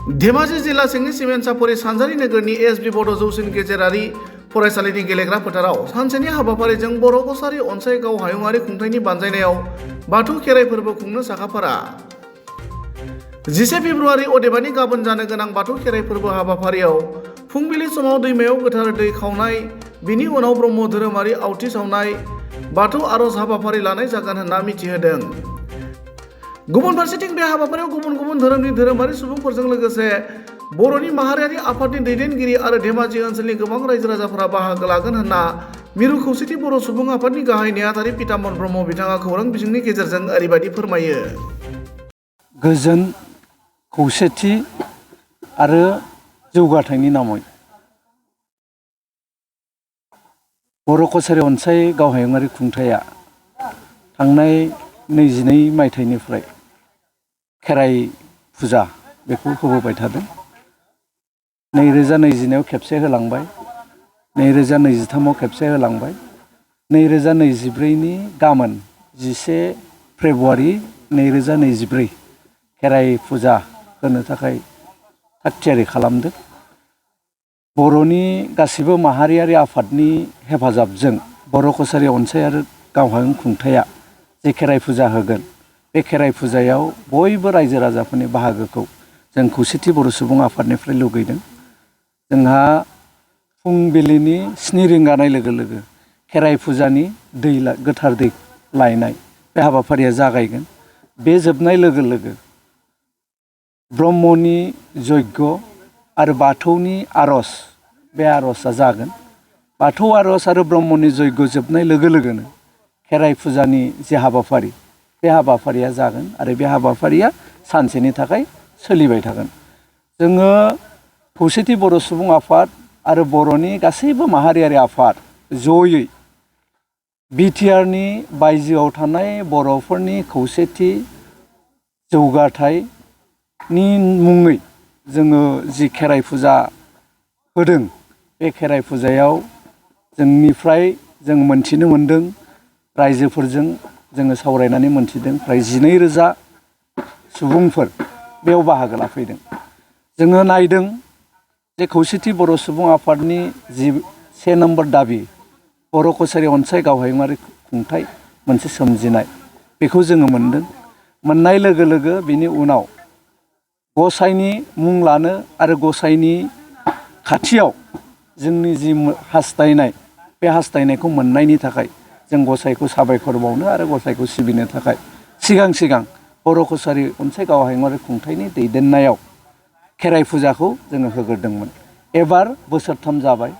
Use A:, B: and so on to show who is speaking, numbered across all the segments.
A: धेमाजि जिल्ला सिंनि सिमेन्ट सापरि सानजारि नोगोरनि एसबि बड' जौसिन गेजेरारि फरायसालिनि गेलेग्रा फोथाराव सानसेनि हाबाफारिजों बर' कसारी अनसाय गाव हायुङारि खुंथायनि बानजायनायाव बाथौ खेराइ फोरबो खुंनो साखाफारा। 10 फेब्रुवारि अदेबानि गाबोन जानो गोनां बाथौ खेराइ फोरबो हाबाफारियाव फुंबिलि समाव दैमायाव गोथार दै खावनाय, बिनि उनाव ब्रह्म धोरोमारि आवथि सावनाय, बाथौ आरज हाबाफारि लानाय जागोन होनना मिथिहोदों। गुबुन फारसेथिं बे हाबाफारियाव गुबुन गुबुन धोरोमनि धोरोमारि सुबुंफोरजों लोगोसे बर'नि माहारियारि आफादनि दैदेनगिरि आरो धेमाजि ओनसोलनि गोबां रायजो राजाफोरा बाहागो लागोन होनना मिरु खौसेथि बर' सुबुं आफादनि गाहाय नेहाथारि पिताम्बर ब्रह्म बिथाङा खौरां बिजोंनि गेजेरजों ओरैबायदि फोरमायो।
B: गोजोन खौसेथि आरो जौगाथायनि नामै बर' कसारी अनसाय गाव हायुङारि खुंथाया थांनाय 22 मायथाइनिफ्राय खेराइ फुजा बेखौ होबोबाय थादों। 2021आव खेबसे होलांबाय, 2023आव खेबसे होलांबाय, 2024नि गाबोन 11 फेब्रुवारि 2024 खेराइ फुजा होनो थाखाय थागथियारि खालामदों। बर'नि गासिबो माहारियारि आफादनि हेफाजाबजों बर' कसारी अनसाय आरो गाव हायुं खुंथाया जे खेराइ फुजा होगोन, बे खेराइ फुजायाव बयबो रायजो राजाफोरनि बाहागोखौ जों खौसेथि बर' सुबुं आफादनिफ्राय लुगैदों। जोंहा फुंबिलिनि 7 रिंगानाय लोगो लोगो खेराइ फुजानि गोथार दै लायनाय बे हाबाफारिया जागायगोन। बे जोबनाय लोगो लोगो ब्रह्मनि यज्ञ आरो बाथौनि आरज, बे आरजआ जागोन। बाथौ आरज आरो ब्रह्मनि यज्ञ जोबनाय लोगो लोगोनो खेराइ फुजानि जे हाबाफारि, बे हाबाफारिया जागोन आरो बे हाबाफारिया सानसेनि थाखाय सोलिबाय थागोन। जोङो खौसेथि बर' सुबुं आफाद आरो बर'नि गासैबो माहारियारि आफाद जयै बिटिआरनि बायजोआव थानाय बर'फोरनि खौसेथि जौगाथायनि मुङै जोङो जि खेराइ फुजा होदों, बे खेराइ फुजायाव जोंनिफ्राय जों मोनथिनो मोनदों, रायजोफोरजों जोङो सावरायनानै मोनथिदों, फ्राय 12,000 सुबुंफोर बेयाव बाहागो लाफैदों। जोङो नायदों जे खौसेथि बर' सुबुं आफादनि जि 1 नम्बर दाबि बर' कसारी अनसाय गाव हायुङारि खुंथाय मोनसे सोमजिनाय, बेखौ जोङो मोनदों। मोननाय लोगो लोगो बिनि उनाव गसाइनि मुं लानो आरो गसाइनि खाथियाव जोंनि जि हास्थायनाय, बे हास्थायनायखौ मोननायनि थाखाय जों गसाइखौ साबायखर बावनो आरो गसाइखौ सिबिनो थाखाय सिगां बर' कसारी अनसाय गाव हायुङारि खुंथायनि दैदेननायाव खेराइ फुजाखौ जोङो होग्रोदोंमोन। एबार बोसोरथाम जाबाय।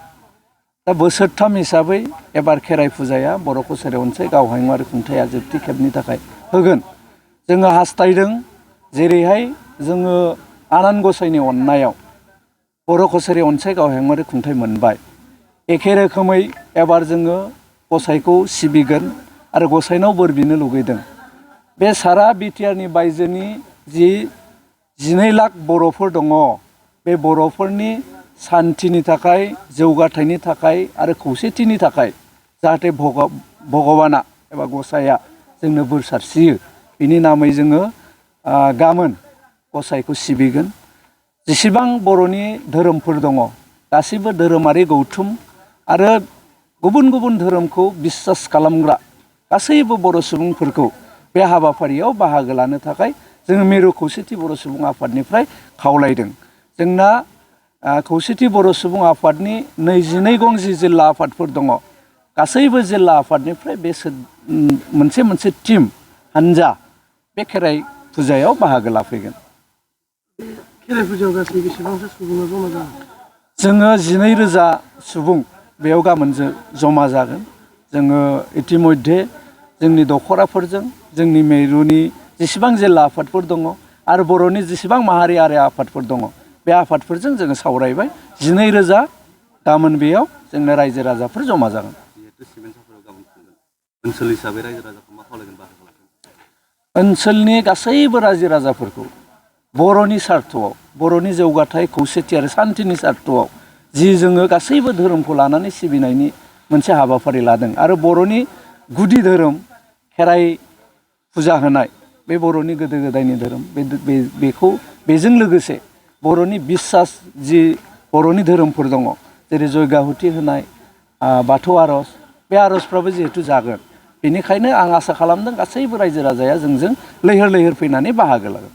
B: दा बोसोरथाम हिसाबै एबार खेराइ फुजाया बर' कसारी अनसाय गाव हायुङारि खुंथाया जोबथि खेबनि थाखाय होगोन। जोङो हास्थायदों जेरैहाय जोङो आनान गसाइनि अननायाव बर' कसारी अनसाय गाव हायुङारि खुंथाय मोनबाय, एखे रोखोमै एबार जोङो गसाइखौ सिबिगोन आरो गसाइनाव बोर बिनो लुगैदों। बे सारा बिटिआरनि बायजोनि जि 12 लाख बर'फोर दङ, बे बर'फोरनि सान्थिनि थाखाय, जौगाथायनि थाखाय आरो खौसेथिनि थाखाय जाहाथे भगबाना एबा गसाइया जोंनो बोर सारस्रियो, बिनि नामै जोङो गाबोन गसाइखौ सिबिगोन। जेसेबां बर'नि धोरोमफोर दङ, गासैबो धोरोमारि गौथुम आरो गुबुन गुबुन धोरोमखौ बिसास खालामग्रा गासैबो बर' सुबुंफोरखौ बे हाबाफारियाव बाहागो लानो थाखाय जोङो मिरु खौसेथि बर' सुबुं आफादनिफ्राय खावलायदों। जोंना खौसेथि बर' सुबुं आफादनि 22 गं जि जिल्ला आफादफोर दङ, गासैबो जिल्ला आफादनिफ्राय बे मोनसे टिम हानजा बे खेराइ फुजायाव बाहागो लाफैगोन।
C: खेराइ फुजायाव गासै बेसेबांसो सुबुङा जमा जागोन?
B: जोङो 12,000 सुबुं बेयाव गाबोन जमा जागोन। जोङो इतिमध्य जोंनि दखराफोरजों, जोंनि मिरुनि जेसेबां जिल्ला आफादफोर दङ आरो बर'नि जेसेबां माहारियारि आफादफोर दङ, बे आफादफोरजों जोङो सावरायबाय। 12,000 गाबोन बेयाव जोंनो रायजो राजाफोर जमा जागोन।
D: ओनसोल हिसाबै रायजो राजाखौ मा खावलायगोन बाहागो लागोन?
B: ओनसोलनि गासैबो रायजो राजाफोरखौ बर'नि सार्थआव, बर'नि जौगाथाय, खौसेथि आरो सान्थिनि सार्थआव जि जोङो गासैबो धोरोमखौ लानानै सिबिनायनि मोनसे हाबाफारि लादों आरो बर'नि गुदि धोरोम खेराइ फुजा होनाय, बे बर'नि गोदो गोदायनि धोरोम, बेजों लोगोसे बर'नि बिसास जि बर'नि धोरोमफोर दङ जेरै जयगाहुति होनाय बाथौ आर'ज बे आर'जफ्राबो जिहेथु जागोन बेनिखायनो आं आसा खालामदों गासैबो रायजो राजाया जोंजों लैहोर लैहोर फैनानै बाहागो लागोन।